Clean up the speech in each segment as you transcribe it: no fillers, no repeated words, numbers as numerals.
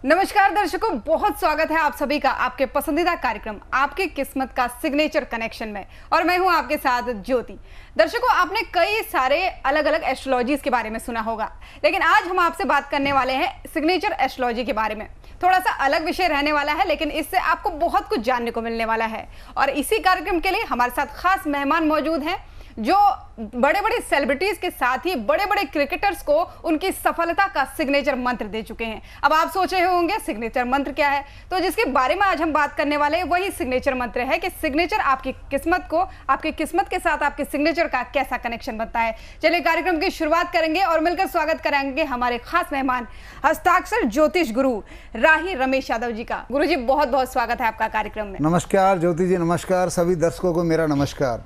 नमस्कार दर्शकों, बहुत स्वागत है आप सभी का आपके पसंदीदा कार्यक्रम आपकी किस्मत का सिग्नेचर कनेक्शन में। और मैं हूं आपके साथ ज्योति। दर्शकों, आपने कई सारे अलग अलग एस्ट्रोलॉजीज के बारे में सुना होगा, लेकिन आज हम आपसे बात करने वाले हैं सिग्नेचर एस्ट्रोलॉजी के बारे में। थोड़ा सा अलग विषय रहने वाला है, लेकिन इससे आपको बहुत कुछ जानने को मिलने वाला है। और इसी कार्यक्रम के लिए हमारे साथ खास मेहमान मौजूद हैं जो बड़े बड़े सेलिब्रिटीज के साथ ही बड़े बड़े क्रिकेटर्स को उनकी सफलता का सिग्नेचर मंत्र दे चुके हैं। अब आप सोच रहे होंगे सिग्नेचर मंत्र क्या है, तो जिसके बारे में आज हम बात करने वाले हैं वही सिग्नेचर मंत्र है कि सिग्नेचर आपकी किस्मत को, आपकी किस्मत के साथ आपके सिग्नेचर का कैसा कनेक्शन बनता है। चलिए कार्यक्रम की शुरुआत करेंगे और मिलकर स्वागत करेंगे हमारे खास मेहमान हस्ताक्षर ज्योतिष गुरु राही रमेश यादव जी का। गुरु जी, बहुत बहुत स्वागत है आपका कार्यक्रम में। नमस्कार ज्योति जी, नमस्कार सभी दर्शकों को मेरा नमस्कार।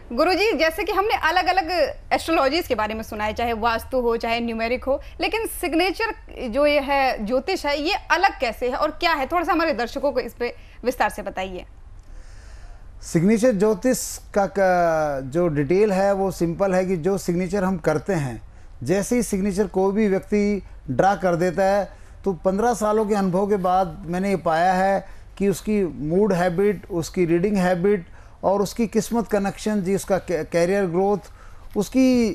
गुरुजी, जैसे कि हमने अलग अलग एस्ट्रोलॉजीज के बारे में सुना है, चाहे वास्तु हो चाहे न्यूमेरिक हो, लेकिन सिग्नेचर जो ये है ज्योतिष है, ये अलग कैसे है और क्या है, थोड़ा सा हमारे दर्शकों को इस पे विस्तार से बताइए। सिग्नेचर ज्योतिष का जो डिटेल है वो सिंपल है कि जो सिग्नेचर हम करते हैं, जैसे ही सिग्नेचर कोई भी व्यक्ति ड्रा कर देता है तो 15 सालों के अनुभव के बाद मैंने ये पाया है कि उसकी मूड हैबिट, उसकी रीडिंग हैबिट और उसकी किस्मत कनेक्शन जी, उसका कैरियर ग्रोथ, उसकी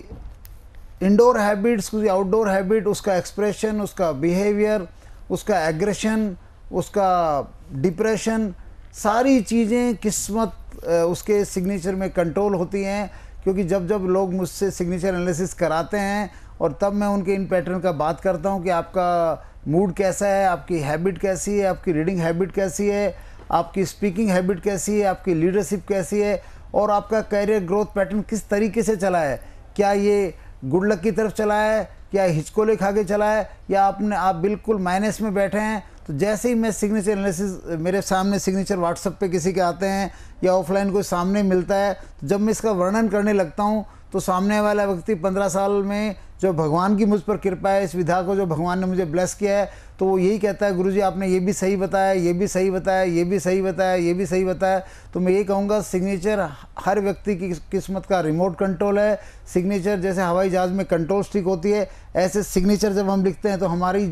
इंडोर हैबिट्स, उसकी आउटडोर हैबिट, उसका एक्सप्रेशन, उसका बिहेवियर, उसका एग्रेशन, उसका डिप्रेशन, सारी चीज़ें किस्मत उसके सिग्नेचर में कंट्रोल होती हैं। क्योंकि जब जब लोग मुझसे सिग्नेचर एनालिसिस कराते हैं और तब मैं उनके इन पैटर्न का बात करता हूँ कि आपका मूड कैसा है, आपकी हैबिट कैसी है, आपकी रीडिंग हैबिट कैसी है, आपकी स्पीकिंग हैबिट कैसी है, आपकी लीडरशिप कैसी है और आपका कैरियर ग्रोथ पैटर्न किस तरीके से चला है। क्या ये गुड लक की तरफ चला है, क्या हिचकोले खा के चला है, या आप बिल्कुल माइनस में बैठे हैं। तो जैसे ही मैं सिग्नेचर एनालिसिस, मेरे सामने सिग्नेचर व्हाट्सएप पे किसी के आते हैं या ऑफलाइन कोई सामने मिलता है, तो जब मैं इसका वर्णन करने लगता हूँ तो सामने वाला व्यक्ति 15 साल में जो भगवान की मुझ पर कृपा है, इस विधा को जो भगवान ने मुझे ब्लेस किया है, तो वो यही कहता है, गुरुजी आपने ये भी सही बताया, ये भी सही बताया, ये भी सही बताया, ये भी सही बताया। तो मैं ये कहूँगा सिग्नेचर हर व्यक्ति की किस्मत का रिमोट कंट्रोल है। सिग्नेचर जैसे हवाई जहाज़ में कंट्रोल स्टिक होती है, ऐसे सिग्नेचर जब हम लिखते हैं तो हमारी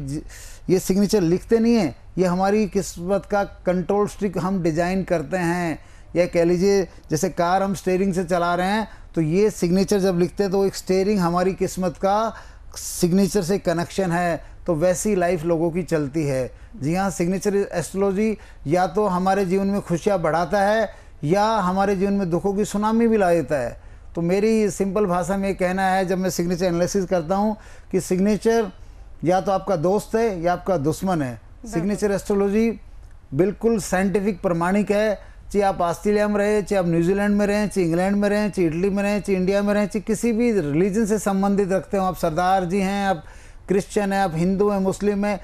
ये सिग्नेचर लिखते नहीं हैं, ये हमारी किस्मत का कंट्रोल स्टिक हम डिज़ाइन करते हैं। या कह लीजिए जैसे कार हम स्टीयरिंग से चला रहे हैं, तो ये सिग्नेचर जब लिखते हैं तो एक स्टीयरिंग हमारी किस्मत का सिग्नेचर से कनेक्शन है। तो वैसी लाइफ लोगों की चलती है। जी हाँ, सिग्नेचर एस्ट्रोलॉजी या तो हमारे जीवन में खुशियाँ बढ़ाता है या हमारे जीवन में दुखों की सुनामी भी ला देता है। तो मेरी सिंपल भाषा में कहना है, जब मैं सिग्नेचर एनालिसिस करता हूँ, कि सिग्नेचर या तो आपका दोस्त है या आपका दुश्मन है। सिग्नेचर एस्ट्रोलॉजी बिल्कुल साइंटिफिक प्रमाणिक है। चाहे आप ऑस्ट्रेलिया में रहें, चाहे आप न्यूजीलैंड में रहें, चाहे इंग्लैंड में रहें, चाहे इटली में रहें, चाहे इंडिया में रहें, चाहे किसी भी रिलीजन से संबंधित रखते हो, आप सरदार जी हैं, आप क्रिश्चियन हैं, आप हिंदू हैं, मुस्लिम हैं,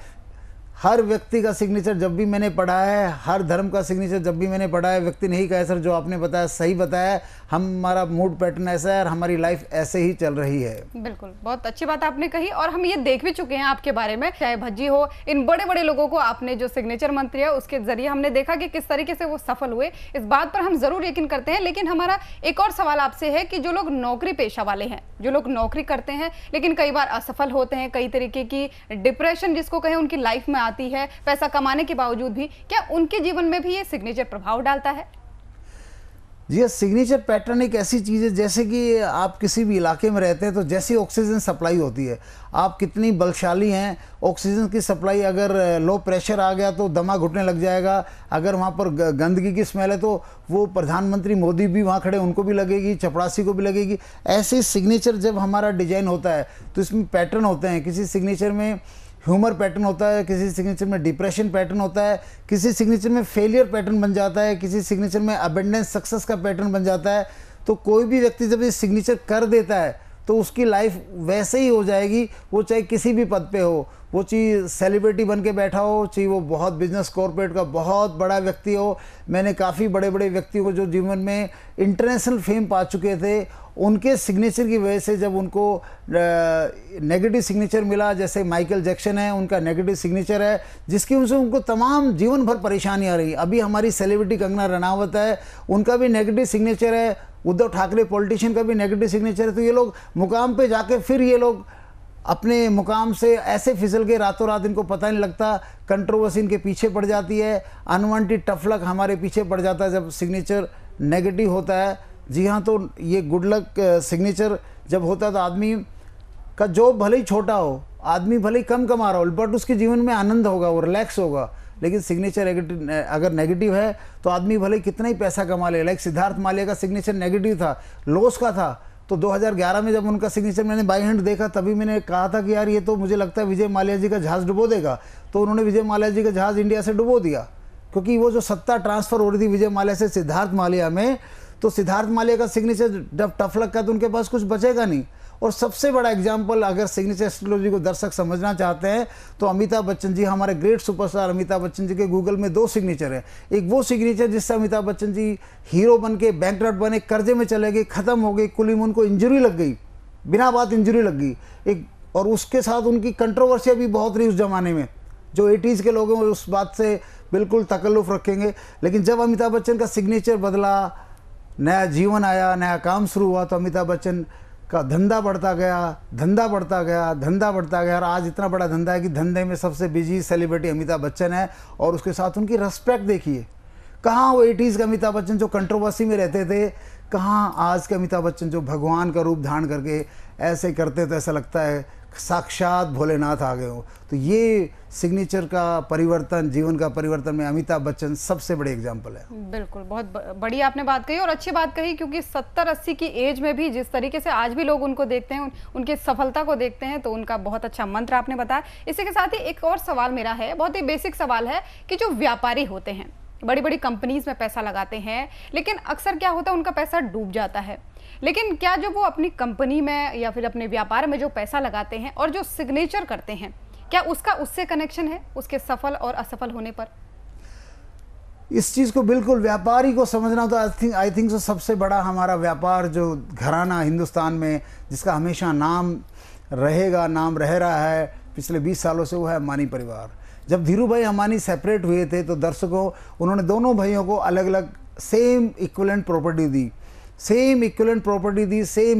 हर व्यक्ति का सिग्नेचर जब भी मैंने पढ़ा है, हर धर्म का सिग्नेचर जब भी मैंने पढ़ा है, व्यक्ति नहीं कहा सर जो आपने बताया सही बताया, हमारा मूड पैटर्न ऐसा है और हमारी लाइफ ऐसे ही चल रही है। बिल्कुल, बहुत अच्छी बात आपने कही और हम ये देख भी चुके हैं आपके बारे में, चाहे भज्जी हो, इन बड़े बड़े लोगों को आपने जो सिग्नेचर मंत्र है उसके जरिए हमने देखा कि किस तरीके से वो सफल हुए। इस बात पर हम जरूर यकीन करते हैं। लेकिन हमारा एक और सवाल आपसे है कि जो लोग नौकरी पेशा वाले हैं, जो लोग नौकरी करते हैं लेकिन कई बार असफल होते हैं, कई तरीके की डिप्रेशन जिसको कहें उनकी लाइफ में आती है, पैसा कमाने के बावजूद भी, क्या उनके जीवन में भी ये सिग्नेचर प्रभाव डालता है? जी, सिग्नेचर पैटर्न एक ऐसी चीज़ है, जैसे कि आप किसी भी इलाके में रहते हैं तो जैसी ऑक्सीजन सप्लाई होती है, आप कितनी बलशाली हैं, ऑक्सीजन की सप्लाई अगर लो प्रेशर आ गया तो दमा घुटने लग जाएगा। अगर वहाँ पर गंदगी की स्मेल है तो वो प्रधानमंत्री मोदी भी वहाँ खड़े, उनको भी लगेगी, चपरासी को भी लगेगी। ऐसे सिग्नेचर जब हमारा डिजाइन होता है तो इसमें पैटर्न होते हैं। किसी सिग्नेचर में ह्यूमर पैटर्न होता है, किसी सिग्नेचर में डिप्रेशन पैटर्न होता है, किसी सिग्नेचर में फेलियर पैटर्न बन जाता है, किसी सिग्नेचर में अबेंडेंस सक्सेस का पैटर्न बन जाता है। तो कोई भी व्यक्ति जब ये सिग्नेचर कर देता है तो उसकी लाइफ वैसे ही हो जाएगी, वो चाहे किसी भी पद पे हो, वो चाहे सेलिब्रिटी बन के बैठा हो, चाहे वो बहुत बिजनेस कॉर्पोरेट का बहुत बड़ा व्यक्ति हो। मैंने काफ़ी बड़े बड़े व्यक्तियों को जो जीवन में इंटरनेशनल फेम पा चुके थे, उनके सिग्नेचर की वजह से जब उनको नेगेटिव सिग्नेचर मिला, जैसे माइकल जैक्सन है, उनका नेगेटिव सिग्नेचर है जिसकी वजह से उनको तमाम जीवन भर परेशानी आ रही। अभी हमारी सेलिब्रिटी कंगना रनावत है, उनका भी नेगेटिव सिग्नेचर है। उद्धव ठाकरे पॉलिटिशियन का भी नेगेटिव सिग्नेचर है। तो ये लोग मुकाम पे जाके फिर ये लोग अपने मुकाम से ऐसे फिसल के रातों रात, इनको पता नहीं लगता, कंट्रोवर्सी इनके पीछे पड़ जाती है, अनवांटेड टफ लक हमारे पीछे पड़ जाता है जब सिग्नेचर नेगेटिव होता है। जी हाँ, तो ये गुड लक सिग्नेचर जब होता है तो आदमी का जॉब भले ही छोटा हो, आदमी भले ही कम कमा रहा हो, बट उसके जीवन में आनंद होगा, वो रिलैक्स होगा। लेकिन सिग्नेचर अगर नेगेटिव है तो आदमी भले कितना ही पैसा कमा ले। लाइक सिद्धार्थ माल्या का सिग्नेचर नेगेटिव था, लॉस का था, तो 2011 में जब उनका सिग्नेचर मैंने बाई हैंड देखा तभी मैंने कहा था कि यार ये तो मुझे लगता है विजय माल्या जी का जहाज़ डुबो देगा। तो उन्होंने विजय माल्या जी का जहाज़ इंडिया से डुबो दिया, क्योंकि वो जो सत्ता ट्रांसफ़र हो रही थी विजय माल्या से सिद्धार्थ माल्या में, तो सिद्धार्थ माल्या का सिग्नेचर जब टफ लक का तो उनके पास कुछ बचेगा नहीं। और सबसे बड़ा एग्जाम्पल, अगर सिग्नेचर एस्ट्रोलॉजी को दर्शक समझना चाहते हैं तो अमिताभ बच्चन जी, हमारे ग्रेट सुपरस्टार अमिताभ बच्चन जी के गूगल में 2 सिग्नेचर है। एक वो सिग्नेचर जिससे अमिताभ बच्चन जी हीरो बन के बैंकरप्ट बने, कर्जे में चले गए, ख़त्म हो गई, कुल उनको इंजरी लग गई, बिना बात इंजरी लग गई एक, और उसके साथ उनकी कंट्रोवर्सियाँ भी बहुत रही उस ज़माने में। जो 80s के लोग हैं वो उस बात से बिल्कुल तकल्लुफ़ रखेंगे। लेकिन जब अमिताभ बच्चन का सिग्नेचर बदला, नया जीवन आया, नया काम शुरू हुआ, तो अमिताभ बच्चन का धंधा बढ़ता गया, धंधा बढ़ता गया, धंधा बढ़ता गया, और आज इतना बड़ा धंधा है कि धंधे में सबसे बिजी सेलिब्रिटी अमिताभ बच्चन है। और उसके साथ उनकी रिस्पेक्ट देखिए, कहाँ वो 80s के अमिताभ बच्चन जो कंट्रोवर्सी में रहते थे, कहाँ आज के अमिताभ बच्चन जो भगवान का रूप धारण करके ऐसे करते तो ऐसा लगता है साक्षात भोलेनाथ आ गए हो। तो ये सिग्नेचर का परिवर्तन, जीवन का परिवर्तन में अमिताभ बच्चन सबसे बड़े एग्जाम्पल है। बिल्कुल, बहुत बड़ी आपने बात कही और अच्छी बात कही, क्योंकि 70-80 की एज में भी जिस तरीके से आज भी लोग उनको देखते हैं, उनकी सफलता को देखते हैं, तो उनका बहुत अच्छा मंत्र आपने बताया। इसी के साथ ही एक और सवाल मेरा है, बहुत ही बेसिक सवाल है कि जो व्यापारी होते हैं, बड़ी बड़ी कंपनीज में पैसा लगाते हैं, लेकिन अक्सर क्या होता है उनका पैसा डूब जाता है। लेकिन क्या जो वो अपनी कंपनी में या फिर अपने व्यापार में जो पैसा लगाते हैं और जो सिग्नेचर करते हैं, क्या उसका उससे कनेक्शन है उसके सफल और असफल होने पर? इस चीज़ को बिल्कुल व्यापारी को समझना, तो आई थिंक सो सबसे बड़ा हमारा व्यापार जो घराना हिंदुस्तान में जिसका हमेशा नाम रहेगा, नाम रह रहा है पिछले 20 सालों से, वो है अंबानी परिवार। जब धीरू भाई अंबानी सेपरेट हुए थे तो दर्शकों, उन्होंने दोनों भाइयों को अलग अलग सेम इक्विवेलेंट प्रॉपर्टी दी, सेम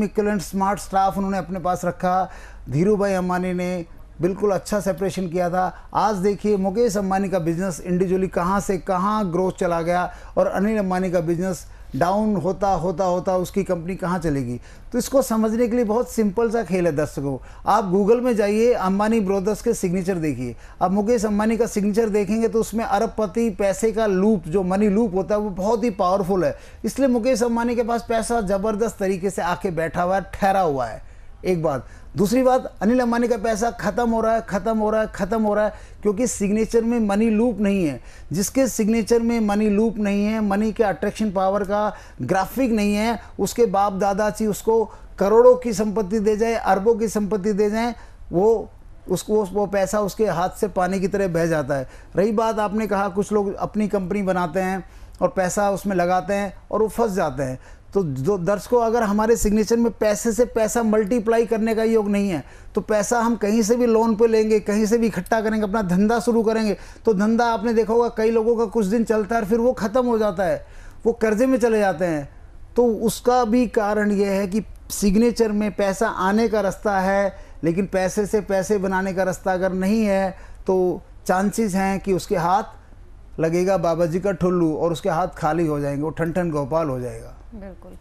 इक्विवेलेंट स्मार्ट स्टाफ उन्होंने अपने पास रखा। धीरू भाई अंबानी ने बिल्कुल अच्छा सेपरेशन किया था। आज देखिए मुकेश अंबानी का बिजनेस इंडिविजुअली कहाँ से कहाँ ग्रोथ चला गया, और अनिल अंबानी का बिजनेस डाउन होता होता होता उसकी कंपनी कहाँ चलेगी। तो इसको समझने के लिए बहुत सिंपल सा खेल है दर्शकों, आप गूगल में जाइए, अंबानी ब्रदर्स के सिग्नेचर देखिए, आप मुकेश अंबानी का सिग्नेचर देखेंगे तो उसमें अरबपति पैसे का लूप, जो मनी लूप होता है, वो बहुत ही पावरफुल है। इसलिए मुकेश अंबानी के पास पैसा ज़बरदस्त तरीके से आके बैठा हुआ है, ठहरा हुआ है। एक बात। दूसरी बात, अनिल अंबानी का पैसा खत्म हो रहा है, क्योंकि सिग्नेचर में मनी लूप नहीं है। जिसके सिग्नेचर में मनी लूप नहीं है, मनी के अट्रैक्शन पावर का ग्राफिक नहीं है, उसके बाप दादाजी उसको करोड़ों की संपत्ति दे जाए, अरबों की संपत्ति दे जाए, वो पैसा उसके हाथ से पानी की तरह बह जाता है। रही बात, आपने कहा कुछ लोग अपनी कंपनी बनाते हैं और पैसा उसमें लगाते हैं और वो फंस जाते हैं। तो जो दर्शकों, अगर हमारे सिग्नेचर में पैसे से पैसा मल्टीप्लाई करने का योग नहीं है, तो पैसा हम कहीं से भी लोन पे लेंगे, कहीं से भी इकट्ठा करेंगे, अपना धंधा शुरू करेंगे, तो धंधा आपने देखा होगा कई लोगों का कुछ दिन चलता है फिर वो ख़त्म हो जाता है, वो कर्जे में चले जाते हैं। तो उसका भी कारण ये है कि सिग्नेचर में पैसा आने का रास्ता है, लेकिन पैसे से पैसे बनाने का रास्ता अगर नहीं है तो चांसेस हैं कि उसके हाथ लगेगा बाबा जी का ठुल्लू और उसके हाथ खाली हो जाएंगे, वो ठन ठन गोपाल हो जाएगा। बिल्कुल।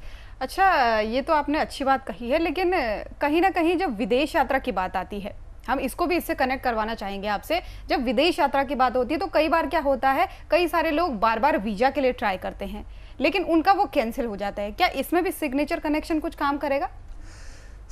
अच्छा, ये तो आपने अच्छी बात कही है, लेकिन कहीं ना कहीं जब विदेश यात्रा की बात आती है, हम इसको भी इससे कनेक्ट करवाना चाहेंगे आपसे। जब विदेश यात्रा की बात होती है तो कई बार क्या होता है, कई सारे लोग बार बार वीजा के लिए ट्राई करते हैं, लेकिन उनका वो कैंसिल हो जाता है। क्या इसमें भी सिग्नेचर कनेक्शन कुछ काम करेगा?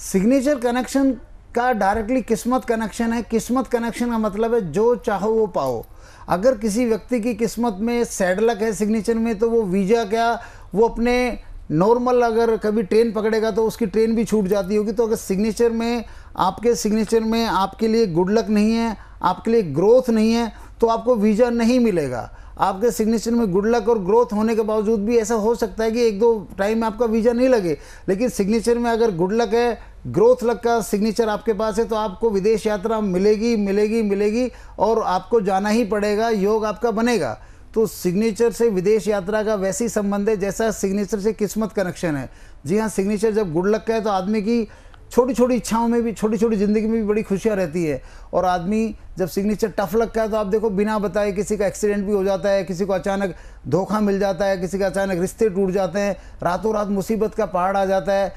सिग्नेचर कनेक्शन का डायरेक्टली किस्मत कनेक्शन है। किस्मत कनेक्शन का मतलब है जो चाहो वो पाओ। अगर किसी व्यक्ति की किस्मत में सैड लक है सिग्नेचर में, तो वो वीज़ा क्या, वो अपने नॉर्मल अगर कभी ट्रेन पकड़ेगा तो उसकी ट्रेन भी छूट जाती होगी। तो अगर सिग्नेचर में, आपके सिग्नेचर में आपके लिए गुड लक नहीं है, आपके लिए ग्रोथ नहीं है, तो आपको वीज़ा नहीं मिलेगा। आपके सिग्नेचर में गुड लक और ग्रोथ होने के बावजूद भी ऐसा हो सकता है कि 1-2 टाइम में आपका वीज़ा नहीं लगे, लेकिन सिग्नेचर में अगर गुड लक है, ग्रोथ लक का सिग्नेचर आपके पास है, तो आपको विदेश यात्रा मिलेगी और आपको जाना ही पड़ेगा, योग आपका बनेगा। तो सिग्नेचर से विदेश यात्रा का वैसे ही संबंध है जैसा सिग्नेचर से किस्मत कनेक्शन है। जी हाँ, सिग्नेचर जब गुड लक का है तो आदमी की छोटी छोटी इच्छाओं में भी, छोटी छोटी ज़िंदगी में भी बड़ी खुशियाँ रहती है। और आदमी जब सिग्नेचर टफ लगता है तो आप देखो बिना बताए किसी का एक्सीडेंट भी हो जाता है, किसी को अचानक धोखा मिल जाता है, किसी का अचानक रिश्ते टूट जाते हैं, रातों रात मुसीबत का पहाड़ आ जाता है।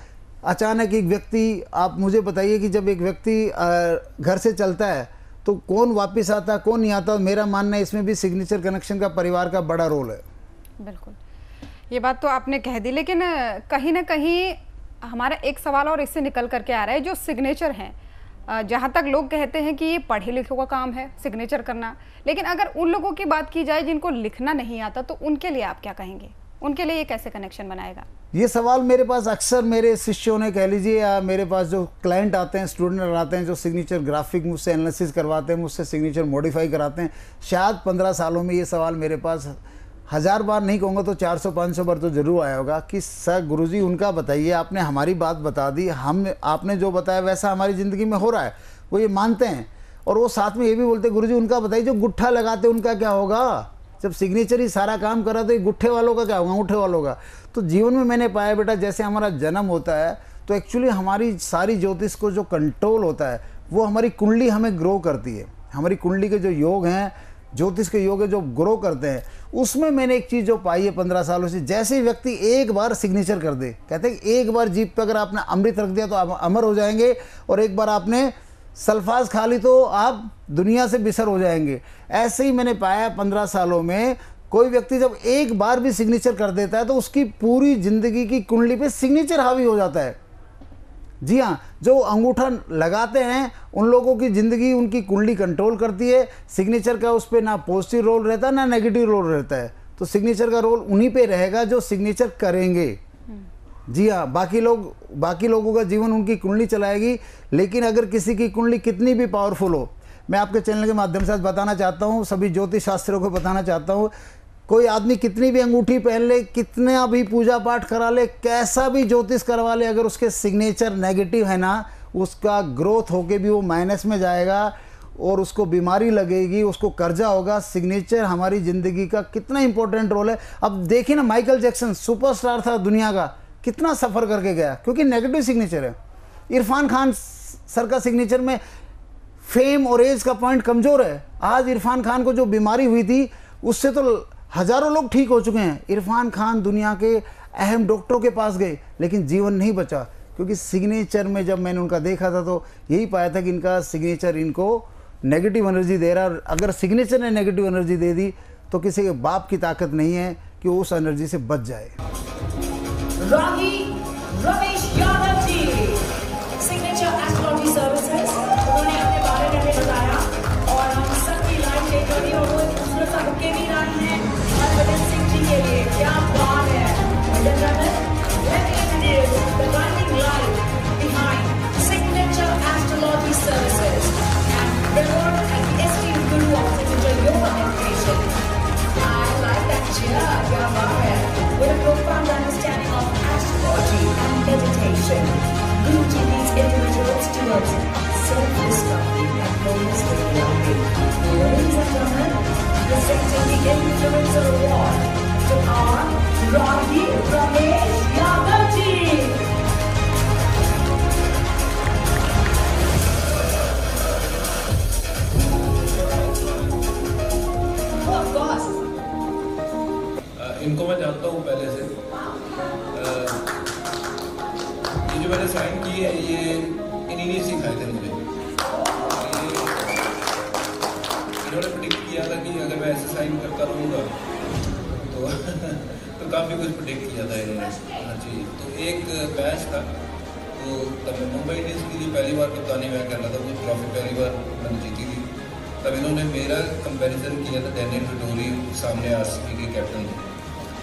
अचानक एक व्यक्ति, आप मुझे बताइए कि जब एक व्यक्ति घर से चलता है तो कौन वापस आता है, कौन नहीं आता। मेरा मानना है इसमें भी सिग्नेचर कनेक्शन का परिवार का बड़ा रोल है। बिल्कुल, ये बात तो आपने कह दी, लेकिन कहीं ना कहीं हमारा एक सवाल और इससे निकल करके आ रहा है, जो सिग्नेचर हैं, जहाँ तक लोग कहते हैं कि ये पढ़े लिखे का काम है सिग्नेचर करना, लेकिन अगर उन लोगों की बात की जाए जिनको लिखना नहीं आता, तो उनके लिए आप क्या कहेंगे? उनके लिए ये कैसे कनेक्शन बनाएगा? ये सवाल मेरे पास अक्सर मेरे शिष्यों ने, कह लीजिए, या मेरे पास जो क्लाइंट आते हैं, स्टूडेंट आते हैं, जो सिग्नेचर ग्राफिक मुझसे एनालिसिस करवाते हैं, मुझसे सिग्नेचर मॉडिफाई कराते हैं, शायद 15 सालों में ये सवाल मेरे पास 1000 बार नहीं कहूँगा तो 400-500 बार तो जरूर आया होगा कि सर गुरुजी उनका बताइए, आपने हमारी बात बता दी, आपने जो बताया वैसा हमारी ज़िंदगी में हो रहा है। वो ये मानते हैं और वो साथ में ये भी बोलते हैं, गुरुजी उनका बताइए जो गुट्ठा लगाते उनका क्या होगा। जब सिग्नेचर ही सारा काम करा तो ये गुट्ठे वालों का क्या होगा, अंगूठे वालों का। तो जीवन में मैंने पाया बेटा, जैसे हमारा जन्म होता है तो एक्चुअली हमारी सारी ज्योतिष को जो कंट्रोल होता है वो हमारी कुंडली हमें ग्रो करती है। हमारी कुंडली के जो योग हैं, ज्योतिष के योग है जो ग्रो करते हैं, उसमें मैंने एक चीज़ जो पाई है 15 सालों से, जैसे ही व्यक्ति एक बार सिग्नेचर कर दे, कहते हैं कि एक बार जीभ पे अगर आपने अमृत रख दिया तो आप अमर हो जाएंगे, और एक बार आपने सल्फाज खा ली तो आप दुनिया से बिसर हो जाएंगे। ऐसे ही मैंने पाया 15 सालों में, कोई व्यक्ति जब एक बार भी सिग्नेचर कर देता है तो उसकी पूरी जिंदगी की कुंडली पे सिग्नेचर हावी हो जाता है। जी हाँ, जो अंगूठा लगाते हैं उन लोगों की ज़िंदगी, उनकी कुंडली कंट्रोल करती है। सिग्नेचर का उस पर ना पॉजिटिव रोल रहता है ना नेगेटिव रोल रहता है। तो सिग्नेचर का रोल उन्हीं पे रहेगा जो सिग्नेचर करेंगे। जी हाँ, बाकी लोगों का जीवन उनकी कुंडली चलाएगी। लेकिन अगर किसी की कुंडली कितनी भी पावरफुल हो, मैं आपके चैनल के माध्यम से आज बताना चाहता हूँ, सभी ज्योतिष शास्त्रियों को बताना चाहता हूँ, कोई आदमी कितनी भी अंगूठी पहन ले, कितना भी पूजा पाठ करा ले, कैसा भी ज्योतिष करवा ले, अगर उसके सिग्नेचर नेगेटिव है ना, उसका ग्रोथ होके भी वो माइनस में जाएगा और उसको बीमारी लगेगी, उसको कर्जा होगा। सिग्नेचर हमारी ज़िंदगी का कितना इंपॉर्टेंट रोल है। अब देखिए ना, माइकल जैक्सन सुपरस्टार था दुनिया का, कितना सफ़र करके गया क्योंकि नेगेटिव सिग्नेचर है। इरफान खान सर का सिग्नेचर में फेम और एज का पॉइंट कमज़ोर है। आज इरफान खान को जो बीमारी हुई थी उससे तो हज़ारों लोग ठीक हो चुके हैं। इरफान खान दुनिया के अहम डॉक्टरों के पास गए लेकिन जीवन नहीं बचा, क्योंकि सिग्नेचर में जब मैंने उनका देखा था तो यही पाया था कि इनका सिग्नेचर इनको नेगेटिव एनर्जी दे रहा है। अगर सिग्नेचर ने नेगेटिव एनर्जी दे दी तो किसी के बाप की ताकत नहीं है कि वो उस एनर्जी से बच जाए। राही Ramesh Yadav ji, signature astrology services, उन्होंने अपने बारे में बताया और हम सबकी लाइन ले करी और वो दूसरे सब के भी रही हैं हरभजन सिंह जी के लिए। क्या बात है भजन, let me introduce the running light behind signature astrology services and renowned and esteemed guru of signature yoga meditation. I like that chair. क्या बात है, with a profound understanding of astrology and meditation. Guruji leads individuals towards self-discovery and holistic well-being. Ladies and gentlemen, presenting the Influencer Award to our Rahi Ramesh Yadav ji. Oh, of course. इनको मैं जानता हूँ पहले से। ये जो मैंने sign की है ये इन्हीं ने सिखाए थे मुझे। इन्होंने प्रेडिक्ट किया था कि अगर मैं ऐसे साइन करता रहूँगा तो काफ़ी कुछ प्रेडिक्ट किया था इन्होंने। हाँ जी, तो एक मैच था, तो तब मुंबई इंडियंस के लिए पहली बार कप्तानी मैं करना था, वो ट्रॉफी पहली बार मैंने जीती थी। तब इन्होंने मेरा कंपैरिजन किया था डैनियल विटोरी, सामने आरसीबी के कैप्टन थे।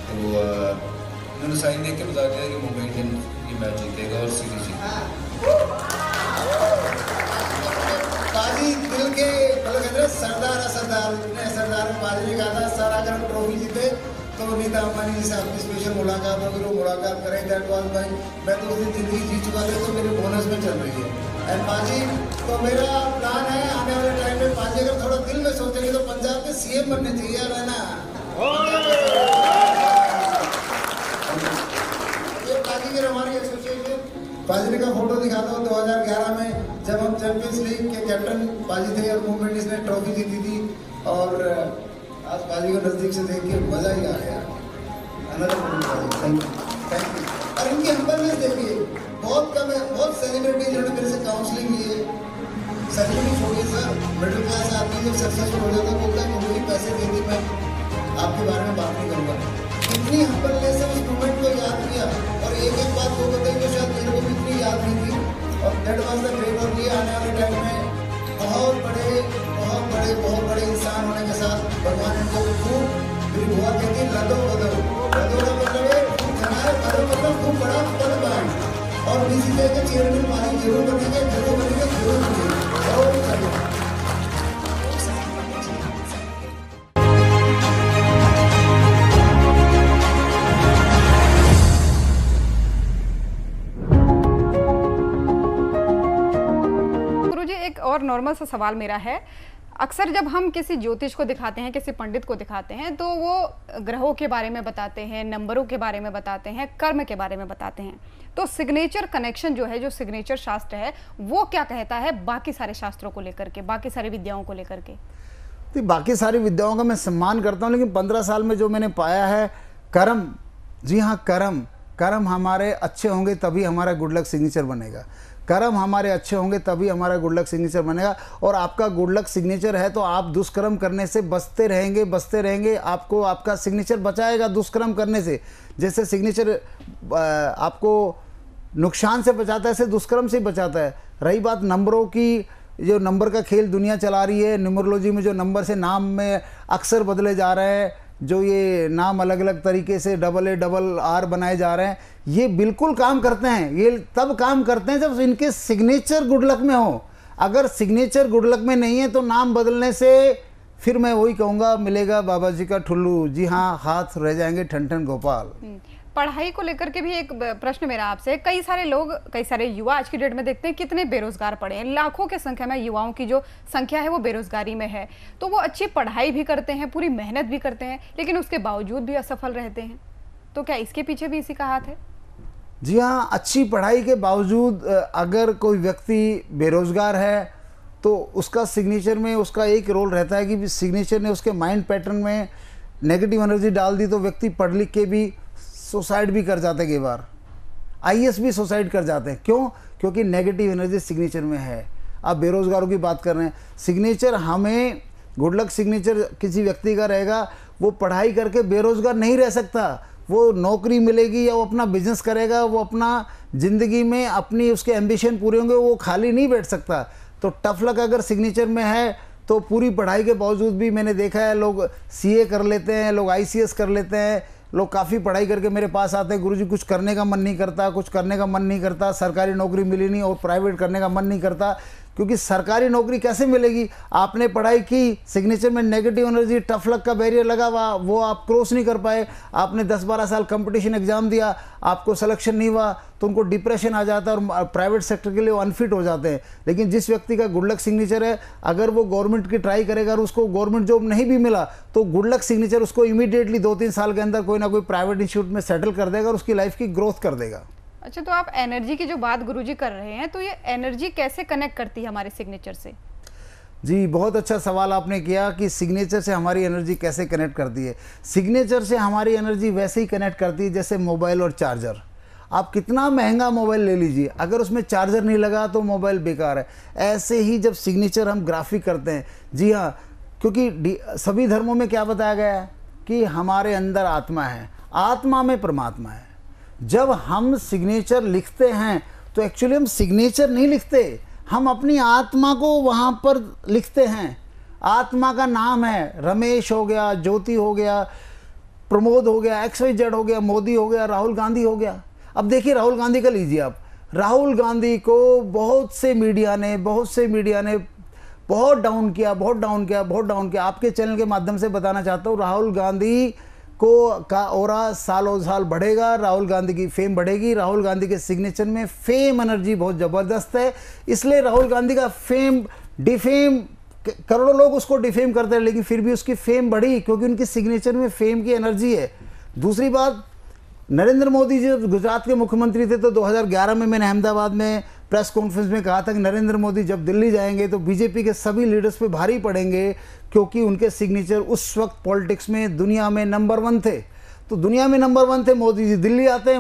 तो उन्होंने साइन देख के बता दिया कि मुंबई इंडियंस ये मैच जीतेगा और सीरीज जीतेगा। बाजी दिल के मतलब कहते हैं सरदार सरदार, इतने सरदार में बाजी ने कहा था सर अगर हम ट्रॉफी जीते तो नीता अंबानी जी से आपकी स्पेशल मुलाकात होगी, वो मुलाकात करें। दैट वाज भाई, मैं तो उस दिन जिंदगी जी चुका था तो मेरे बोनस में चल रही है। एंड बाजी तो मेरा प्लान है आने वाले टाइम में, बाजी अगर थोड़ा दिल में सोचेंगे तो पंजाब के सीएम बनने चाहिए यार, है ना। ये बाजी की हमारी एसोसिएशन पाजी का फोटो दिखाता हूँ 2011 में जब हम चैंपियंस लीग के कैप्टन पाजी थे और मूवमेंट इसने ट्रॉफी जीती थी। और आज पाजी को नजदीक से देख के मजा ही आ गया। Thank you. और इनकी हम्बलनेस देखिए, बहुत कम है, बहुत सेलिब्रिटी जिन्होंने मेरे से काउंसलिंग की है। सेलिब्रिटी छोड़िए सर, मिडिल क्लास आदमी जब सक्सेसफुल हो जाता है बोलता है मुझे भी पैसे दे दी, मैं आपके बारे में बात नहीं करूँगा। इतनी हम्बलनेस से उस मूवमेंट को याद किया और एक एक बात वो बताई जो शायद मेरे को भी इतनी याद नहीं थी। और दैट वाज द ग्रेट। और ये आने वाले टाइम में बहुत बड़े इंसान होने के साथ भगवान इनको खूब, मेरी बुआ कहती लदो बदो, लदो का मतलब है खूब जनाए, बदो मतलब खूब बड़ा पद पाए। और इसी तरह के चेयरमैन पानी जरूर बनेंगे, जरूर बनेंगे, जरूर बनेंगे। और करिए। और नॉर्मल सा सवाल मेरा है, अक्सर जब हम किसी ज्योतिष को दिखाते हैं, किसी पंडित को दिखाते हैं, तो वो ग्रहों के बारे में बताते हैं, नंबरों के बारे में बताते हैं, कर्म के बारे में बताते हैं। तो सिग्नेचर कनेक्शन जो है, जो सिग्नेचर शास्त्र है, वो क्या कहता है बाकी सारे शास्त्रों को लेकर के, बाकी सारी विद्याओं को लेकर के? तो बाकी सारी विद्याओं का मैं सम्मान करता हूँ, लेकिन 15 साल में जो मैंने पाया है, कर्म, जी हाँ कर्म हमारे अच्छे होंगे तभी हमारा गुड लक सिग्नेचर बनेगा। कर्म हमारे अच्छे होंगे तभी हमारा गुड लक सिग्नेचर बनेगा। और आपका गुड लक सिग्नेचर है तो आप दुष्कर्म करने से बचते रहेंगे। आपको आपका सिग्नेचर बचाएगा दुष्कर्म करने से। जैसे सिग्नेचर आपको नुकसान से बचाता है, ऐसे दुष्कर्म से बचाता है। रही बात नंबरों की, जो नंबर का खेल दुनिया चला रही है, न्यूमरोलॉजी में जो नंबर से नाम में अक्सर बदले जा रहे हैं, जो ये नाम अलग अलग तरीके से AA बनाए जा रहे हैं, ये बिल्कुल काम करते हैं। ये तब काम करते हैं जब इनके सिग्नेचर गुड लक में हो। अगर सिग्नेचर गुड लक में नहीं है तो नाम बदलने से फिर मैं वही कहूँगा, मिलेगा बाबा जी का ठुल्लू। जी हाँ, हाथ रह जाएंगे ठन ठन गोपाल। पढ़ाई को लेकर के भी एक प्रश्न मेरा आपसे, कई सारे लोग, कई सारे युवा आज की डेट में देखते हैं कितने बेरोजगार पड़े हैं। लाखों की संख्या में युवाओं की जो संख्या है वो बेरोजगारी में है। तो वो अच्छी पढ़ाई भी करते हैं, पूरी मेहनत भी करते हैं, लेकिन उसके बावजूद भी असफल रहते हैं। तो क्या इसके पीछे भी इसी का हाथ है? जी हाँ, अच्छी पढ़ाई के बावजूद अगर कोई व्यक्ति बेरोजगार है तो उसका सिग्नेचर में उसका एक रोल रहता है कि सिग्नेचर ने उसके माइंड पैटर्न में नेगेटिव एनर्जी डाल दी, तो व्यक्ति पढ़ लिख के भी सुसाइड भी कर जाते हैं। कई बार IAS भी सुसाइड कर जाते हैं। क्यों? क्योंकि नेगेटिव एनर्जी सिग्नेचर में है। आप बेरोजगारों की बात कर रहे हैं, सिग्नेचर हमें गुड लक सिग्नेचर किसी व्यक्ति का रहेगा, वो पढ़ाई करके बेरोजगार नहीं रह सकता। वो नौकरी मिलेगी या वो अपना बिजनेस करेगा, वो अपना ज़िंदगी में अपनी उसके एम्बिशन पूरे होंगे, वो खाली नहीं बैठ सकता। तो टफ लक अगर सिग्नेचर में है तो पूरी पढ़ाई के बावजूद भी मैंने देखा है लोग CA कर लेते हैं, लोग ICS कर लेते हैं, लोग काफ़ी पढ़ाई करके मेरे पास आते हैं, गुरुजी कुछ करने का मन नहीं करता, सरकारी नौकरी मिली नहीं और प्राइवेट करने का मन नहीं करता। क्योंकि सरकारी नौकरी कैसे मिलेगी? आपने पढ़ाई की, सिग्नेचर में नेगेटिव एनर्जी, टफ लक का बैरियर लगा हुआ, वो आप क्रॉस नहीं कर पाए। आपने 10-12 साल कंपटीशन एग्जाम दिया, आपको सिलेक्शन नहीं हुआ, तो उनको डिप्रेशन आ जाता है और प्राइवेट सेक्टर के लिए वो अनफिट हो जाते हैं। लेकिन जिस व्यक्ति का गुड लक सिग्नेचर है, अगर वो गवर्नमेंट की ट्राई करेगा और उसको गवर्नमेंट जॉब नहीं भी मिला तो गुड लक सिग्नेचर उसको इमीडिएटली 2-3 साल के अंदर कोई ना कोई प्राइवेट इंस्टीट्यूट में सेटल कर देगा और उसकी लाइफ की ग्रोथ कर देगा। अच्छा, तो आप एनर्जी की जो बात गुरुजी कर रहे हैं, तो ये एनर्जी कैसे कनेक्ट करती है हमारे सिग्नेचर से? जी, बहुत अच्छा सवाल आपने किया कि सिग्नेचर से हमारी एनर्जी कैसे कनेक्ट करती है। सिग्नेचर से हमारी एनर्जी वैसे ही कनेक्ट करती है जैसे मोबाइल और चार्जर। आप कितना महंगा मोबाइल ले लीजिए, अगर उसमें चार्जर नहीं लगा तो मोबाइल बेकार है। ऐसे ही जब सिग्नेचर हम ग्राफिक करते हैं, जी हाँ, क्योंकि सभी धर्मों में क्या बताया गया है कि हमारे अंदर आत्मा है, आत्मा में परमात्मा है। जब हम सिग्नेचर लिखते हैं तो एक्चुअली हम सिग्नेचर नहीं लिखते, हम अपनी आत्मा को वहाँ पर लिखते हैं। आत्मा का नाम है, रमेश हो गया, ज्योति हो गया, प्रमोद हो गया, XYZ हो गया, मोदी हो गया, राहुल गांधी हो गया। अब देखिए राहुल गांधी का लीजिए आप, राहुल गांधी को बहुत से मीडिया ने बहुत डाउन किया। आपके चैनल के माध्यम से बताना चाहता हूँ, राहुल गांधी का ऑरा सालों साल बढ़ेगा, राहुल गांधी की फेम बढ़ेगी। राहुल गांधी के सिग्नेचर में फेम एनर्जी बहुत ज़बरदस्त है, इसलिए राहुल गांधी का फेम डिफेम, करोड़ों लोग उसको डिफेम करते हैं, लेकिन फिर भी उसकी फेम बढ़ी क्योंकि उनकी सिग्नेचर में फेम की एनर्जी है। दूसरी बात, नरेंद्र मोदी जी जब गुजरात के मुख्यमंत्री थे तो 2011 में मैंने अहमदाबाद में प्रेस कॉन्फ्रेंस में कहा था कि नरेंद्र मोदी जब दिल्ली जाएंगे तो बीजेपी के सभी लीडर्स पे भारी पड़ेंगे, क्योंकि उनके सिग्नेचर उस वक्त पॉलिटिक्स में दुनिया में नंबर 1 थे। तो दुनिया में नंबर 1 थे मोदी जी, दिल्ली आते हैं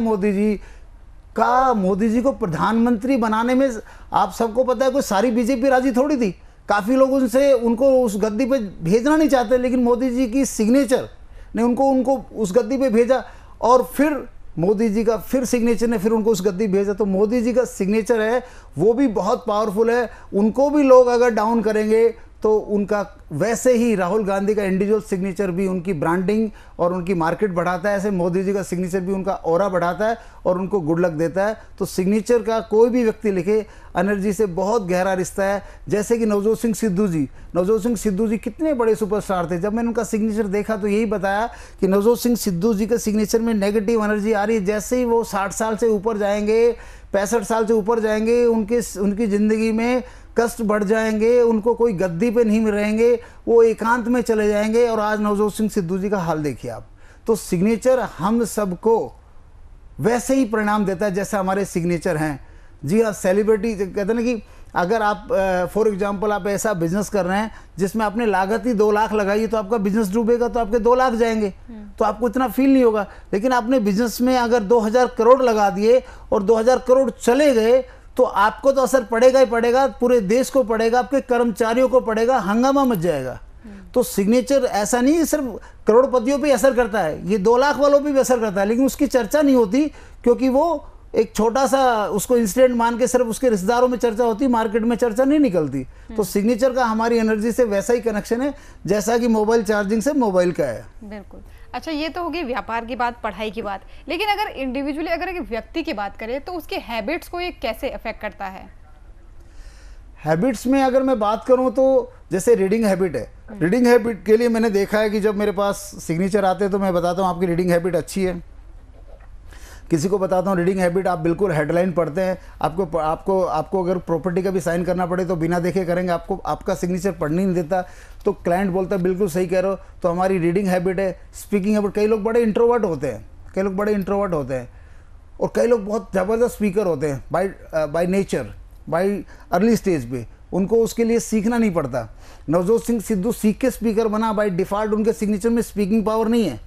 मोदी जी को प्रधानमंत्री बनाने में आप सबको पता है कोई सारी बीजेपी राजी थोड़ी थी। काफ़ी लोग उनको उस गद्दी पे भेजना नहीं चाहते, लेकिन मोदी जी की सिग्नेचर ने उनको उस गद्दी पे भेजा, और फिर मोदी जी का फिर सिग्नेचर ने फिर उनको उस गद्दी भेजा। तो मोदी जी का सिग्नेचर है वो भी बहुत पावरफुल है। उनको भी लोग अगर डाउन करेंगे तो उनका वैसे ही राहुल गांधी का इंडिविजुअल सिग्नेचर भी उनकी ब्रांडिंग और उनकी मार्केट बढ़ाता है, ऐसे मोदी जी का सिग्नेचर भी उनका ऑरा बढ़ाता है और उनको गुड लक देता है। तो सिग्नेचर का कोई भी व्यक्ति लिखे एनर्जी से बहुत गहरा रिश्ता है। जैसे कि नवजोत सिंह सिद्धू जी कितने बड़े सुपरस्टार थे। जब मैंने उनका सिग्नेचर देखा तो यही बताया कि नवजोत सिंह सिद्धू जी के सिग्नेचर में नेगेटिव एनर्जी आ रही है। जैसे ही वो 60 साल से ऊपर जाएंगे, 65 साल से ऊपर जाएंगे, उनकी ज़िंदगी में कष्ट बढ़ जाएंगे, उनको कोई गद्दी पे नहीं रहेंगे, वो एकांत में चले जाएंगे। और आज नवजोत सिंह सिद्धू जी का हाल देखिए आप। तो सिग्नेचर हम सबको वैसे ही परिणाम देता है जैसे हमारे सिग्नेचर हैं। जी हाँ, सेलिब्रिटी कहते हैं ना कि अगर आप फॉर एग्जांपल आप ऐसा बिजनेस कर रहे हैं जिसमें आपने लागत ही 2 लाख लगाई, तो आपका बिजनेस डूबेगा तो आपके 2 लाख जाएंगे, तो आपको इतना फील नहीं होगा। लेकिन आपने बिजनेस में अगर 2000 करोड़ लगा दिए और 2000 करोड़ चले गए तो आपको तो असर पड़ेगा ही पड़ेगा, पूरे देश को पड़ेगा, आपके कर्मचारियों को पड़ेगा, हंगामा मच जाएगा। तो सिग्नेचर ऐसा नहीं सिर्फ करोड़पतियों पे असर करता है, ये 2 लाख वालों पे भी असर करता है, लेकिन उसकी चर्चा नहीं होती क्योंकि वो एक छोटा सा उसको इंसिडेंट मान के सिर्फ उसके रिश्तेदारों में चर्चा होती, मार्केट में चर्चा नहीं निकलती। तो सिग्नेचर का हमारी एनर्जी से वैसा ही कनेक्शन है जैसा कि मोबाइल चार्जिंग से मोबाइल का है। बिल्कुल। अच्छा, ये तो होगी व्यापार की बात, पढ़ाई की बात, लेकिन अगर इंडिविजुअली अगर एक व्यक्ति की बात करें तो उसके हैबिट्स को ये कैसे अफेक्ट करता है? हैबिट्स में अगर मैं बात करूं तो जैसे रीडिंग हैबिट है, रीडिंग हैबिट के लिए मैंने देखा है कि जब मेरे पास सिग्नेचर आते हैं तो मैं बताता हूं आपकी रीडिंग हैबिट अच्छी है। किसी को बताता हूँ रीडिंग हैबिट, आप बिल्कुल हेडलाइन पढ़ते हैं, आपको अगर प्रॉपर्टी का भी साइन करना पड़े तो बिना देखे करेंगे, आपका सिग्नेचर पढ़ने नहीं देता। तो क्लाइंट बोलता है बिल्कुल सही कह रहे हो। तो हमारी रीडिंग हैबिट है। स्पीकिंग हैबिट, कई लोग बड़े इंट्रोवर्ट होते हैं, और कई लोग बहुत ज़बरदस्त स्पीकर होते हैं by nature, bye early stage पे, उनको उसके लिए सीखना नहीं पड़ता। नवजोत सिंह सिद्धू सीख के स्पीकर बना, बाय डिफ़ॉल्ट उनके सिग्नेचर में स्पीकिंग पावर नहीं है।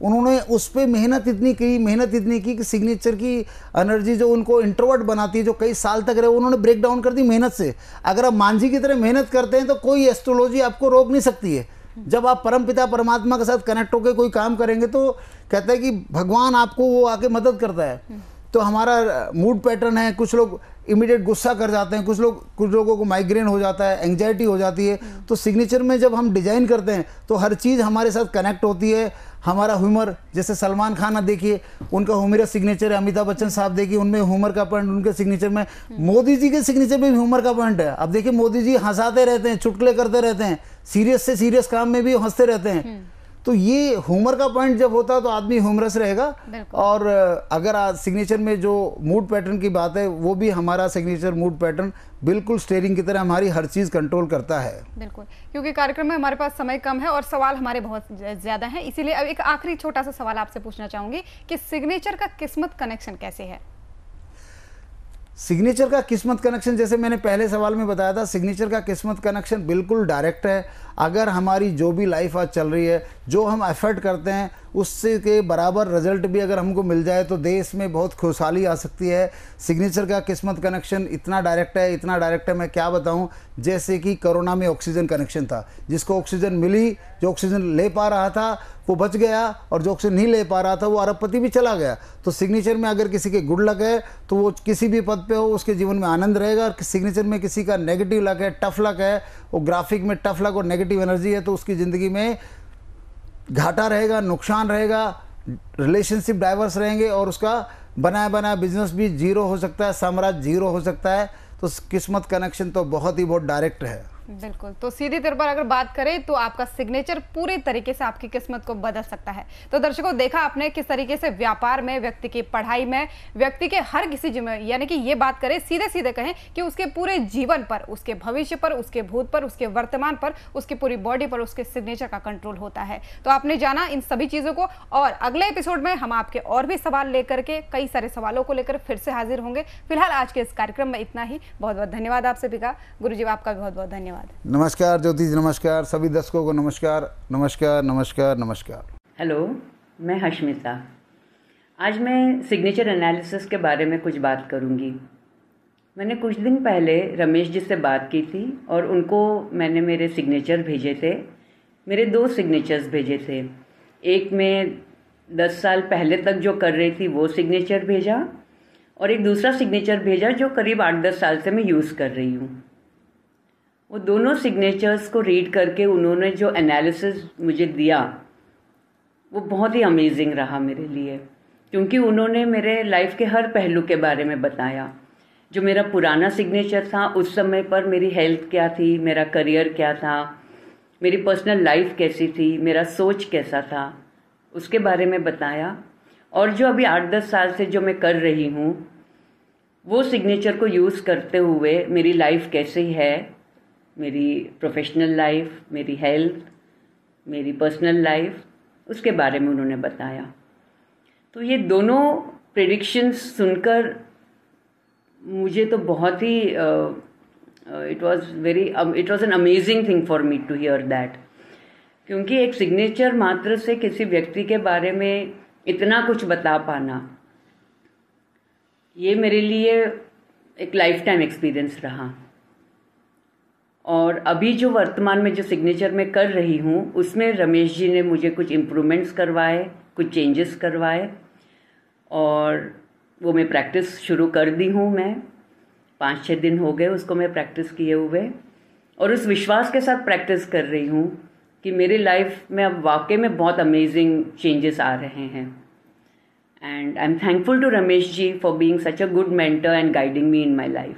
उन्होंने उस पर मेहनत इतनी की कि सिग्नेचर की एनर्जी जो उनको इंट्रोवर्ट बनाती है, जो कई साल तक रहे, उन्होंने ब्रेक डाउन कर दी मेहनत से। अगर आप मांझी की तरह मेहनत करते हैं तो कोई एस्ट्रोलॉजी आपको रोक नहीं सकती है। जब आप परमपिता परमात्मा के साथ कनेक्ट होकर कोई काम करेंगे तो कहते हैं कि भगवान आपको वो आके मदद करता है। तो हमारा मूड पैटर्न है, कुछ लोग इमीडिएट गुस्सा कर जाते हैं, कुछ लोगों को माइग्रेन हो जाता है, एंग्जाइटी हो जाती है। तो सिग्नेचर में जब हम डिजाइन करते हैं तो हर चीज़ हमारे साथ कनेक्ट होती है। हमारा ह्यूमर, जैसे सलमान खान आप देखिए, उनका ह्यूमरस सिग्नेचर है। अमिताभ बच्चन साहब देखिए, उनमें ह्यूमर का पॉइंट उनके सिग्नेचर में। मोदी जी के सिग्नेचर में भी ह्यूमर का पॉइंट है। अब देखिए मोदी जी हंसाते रहते हैं, चुटकुले करते रहते हैं, सीरियस से सीरियस काम में भी हंसते रहते हैं। तो ये ह्यूमर का पॉइंट जब होता है तो आदमी ह्यूमरस रहेगा। और अगर आज सिग्नेचर में जो मूड पैटर्न की बात है, वो भी हमारा सिग्नेचर मूड पैटर्न बिल्कुल स्टीयरिंग की तरह हमारी हर चीज़ कंट्रोल करता है। बिल्कुल, क्योंकि कार्यक्रम में हमारे पास समय कम है और सवाल हमारे बहुत ज़्यादा हैं, इसीलिए अब एक आखिरी छोटा सा सवाल आपसे पूछना चाहूँगी कि सिग्नेचर का किस्मत कनेक्शन कैसे है? सिग्नेचर का किस्मत कनेक्शन, जैसे मैंने पहले सवाल में बताया था, सिग्नेचर का किस्मत कनेक्शन बिल्कुल डायरेक्ट है। अगर हमारी जो भी लाइफ आज चल रही है, जो हम एफर्ट करते हैं, उससे के बराबर रिजल्ट भी अगर हमको मिल जाए तो देश में बहुत खुशहाली आ सकती है। सिग्नेचर का किस्मत कनेक्शन इतना डायरेक्ट है, मैं क्या बताऊं। जैसे कि कोरोना में ऑक्सीजन कनेक्शन था, जिसको ऑक्सीजन मिली, जो ऑक्सीजन ले पा रहा था वो बच गया, और जो ऑक्सीजन नहीं ले पा रहा था वो अरबपति भी चला गया। तो सिग्नेचर में अगर किसी के गुड लक है तो वो किसी भी पद पे हो उसके जीवन में आनंद रहेगा। और सिग्नेचर में किसी का नेगेटिव लक है, टफ लक है, वो ग्राफिक में टफ लक और नेगेटिव एनर्जी है, तो उसकी ज़िंदगी में घाटा रहेगा, नुकसान रहेगा, रिलेशनशिप डाइवर्स रहेंगे, और उसका बनाया बिजनेस भी जीरो हो सकता है, साम्राज्य जीरो हो सकता है। तो किस्मत कनेक्शन तो बहुत डायरेक्ट है। बिल्कुल, तो सीधी तौर पर अगर बात करें तो आपका सिग्नेचर पूरी तरीके से आपकी किस्मत को बदल सकता है। तो दर्शकों, देखा आपने किस तरीके से व्यापार में, व्यक्ति की पढ़ाई में, व्यक्ति के हर किसी यानी कि ये बात करें, सीधे सीधे कहें कि उसके पूरे जीवन पर, उसके भविष्य पर, उसके भूत पर, उसके वर्तमान पर, उसकी पूरी बॉडी पर उसके सिग्नेचर का कंट्रोल होता है। तो आपने जाना इन सभी चीजों को, और अगले एपिसोड में हम आपके और भी सवाल लेकर के, कई सारे सवालों को लेकर फिर से हाजिर होंगे। फिलहाल आज के इस कार्यक्रम में इतना ही। बहुत बहुत धन्यवाद आप सभी का। गुरुजी, आपका भी बहुत बहुत धन्यवाद। नमस्कार ज्योति जी, नमस्कार सभी दर्शकों को, नमस्कार नमस्कार नमस्कार नमस्कार। हेलो, मैं हश्मिता। आज मैं सिग्नेचर एनालिसिस के बारे में कुछ बात करूंगी। मैंने कुछ दिन पहले रमेश जी से बात की थी और उनको मैंने मेरे सिग्नेचर भेजे थे। मेरे 2 सिग्नेचर्स भेजे थे। एक में 10 साल पहले तक जो कर रही थी वो सिग्नेचर भेजा, और एक दूसरा सिग्नेचर भेजा जो करीब 8-10 साल से मैं यूज़ कर रही हूँ। वो दोनों सिग्नेचर्स को रीड करके उन्होंने जो एनालिसिस मुझे दिया वो बहुत ही अमेजिंग रहा मेरे लिए, क्योंकि उन्होंने मेरे लाइफ के हर पहलू के बारे में बताया। जो मेरा पुराना सिग्नेचर था, उस समय पर मेरी हेल्थ क्या थी, मेरा करियर क्या था, मेरी पर्सनल लाइफ कैसी थी, मेरा सोच कैसा था, उसके बारे में बताया। और जो अभी 8-10 साल से जो मैं कर रही हूँ, वो सिग्नेचर को यूज़ करते हुए मेरी लाइफ कैसी है, मेरी प्रोफेशनल लाइफ, मेरी हेल्थ, मेरी पर्सनल लाइफ, उसके बारे में उन्होंने बताया। तो ये दोनों प्रेडिक्शंस सुनकर मुझे तो बहुत ही it was an amazing thing for me to hear that, क्योंकि एक सिग्नेचर मात्र से किसी व्यक्ति के बारे में इतना कुछ बता पाना, ये मेरे लिए एक लाइफ टाइम एक्सपीरियंस रहा। और अभी जो वर्तमान में जो सिग्नेचर मैं कर रही हूँ, उसमें रमेश जी ने मुझे कुछ इम्प्रूवमेंट्स करवाए, कुछ चेंजेस करवाए, और वो मैं प्रैक्टिस शुरू कर दी हूँ। मैं 5-6 दिन हो गए उसको मैं प्रैक्टिस किए हुए, और उस विश्वास के साथ प्रैक्टिस कर रही हूँ कि मेरी लाइफ में अब वाकई में बहुत अमेजिंग चेंजेस आ रहे हैं। And I am thankful to Ramesh ji for being such a good mentor and guiding me in my life.